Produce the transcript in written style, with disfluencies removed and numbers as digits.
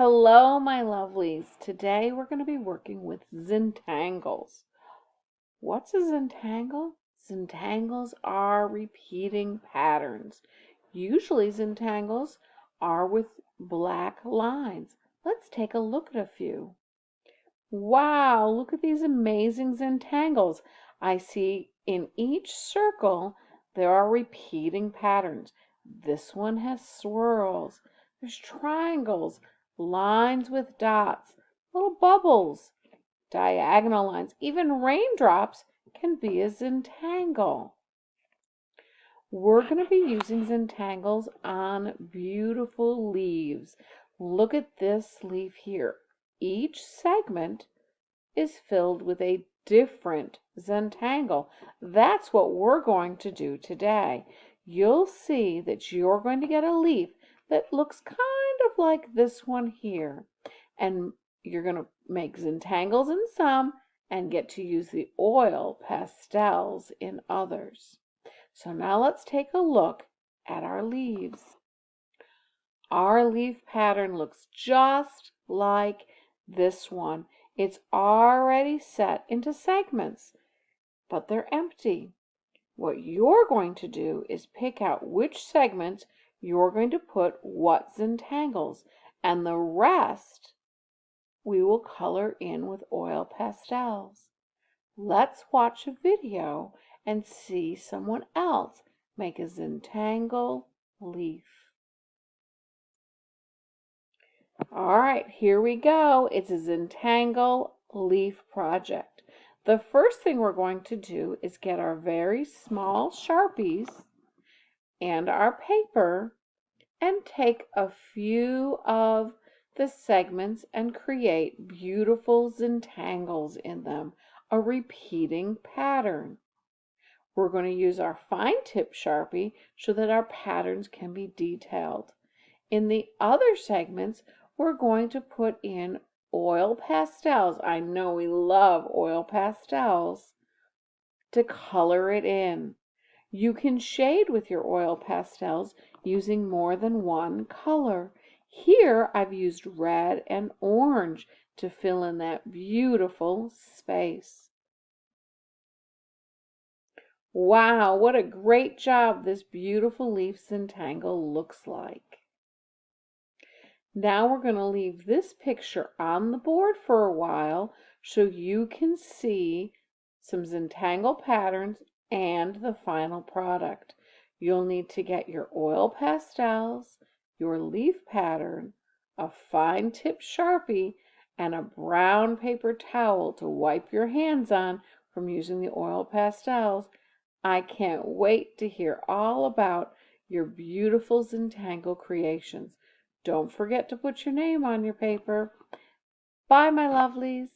Hello, my lovelies. Today we're going to be working with Zentangles. What's a Zentangle? Zentangles are repeating patterns. Usually Zentangles are with black lines. Let's take a look at a few. Wow, look at these amazing Zentangles. I see in each circle there are repeating patterns. This one has swirls. There's triangles, lines with dots, little bubbles, diagonal lines. Even raindrops can be a Zentangle. We're going to be using Zentangles on beautiful leaves. Look at this leaf here. Each segment is filled with a different Zentangle. That's what we're going to do today. You'll see that you're going to get a leaf that looks kind of like this one here. And you're going to make Zentangles in some and get to use the oil pastels in others. So now let's take a look at our leaves. Our leaf pattern looks just like this one. It's already set into segments, but they're empty. What you're going to do is pick out which segments you're going to put what Zentangles, and the rest we will color in with oil pastels. Let's watch a video and see someone else make a Zentangle leaf. All right, here we go. It's a Zentangle leaf project. The first thing we're going to do is get our very small Sharpies and our paper and take a few of the segments and create beautiful Zentangles in them, a repeating pattern. We're going to use our fine tip Sharpie so that our patterns can be detailed. In the other segments, we're going to put in oil pastels. I know we love oil pastels to color it in. You can shade with your oil pastels using more than one color. Here I've used red and orange to fill in that beautiful space. Wow, what a great job this beautiful leaf Zentangle looks like. Now we're going to leave this picture on the board for a while so you can see some Zentangle patterns and the final product. You'll need to get your oil pastels, your leaf pattern, a fine tip Sharpie, and a brown paper towel to wipe your hands on from using the oil pastels. I can't wait to hear all about your beautiful Zentangle creations. Don't forget to put your name on your paper. Bye, my lovelies.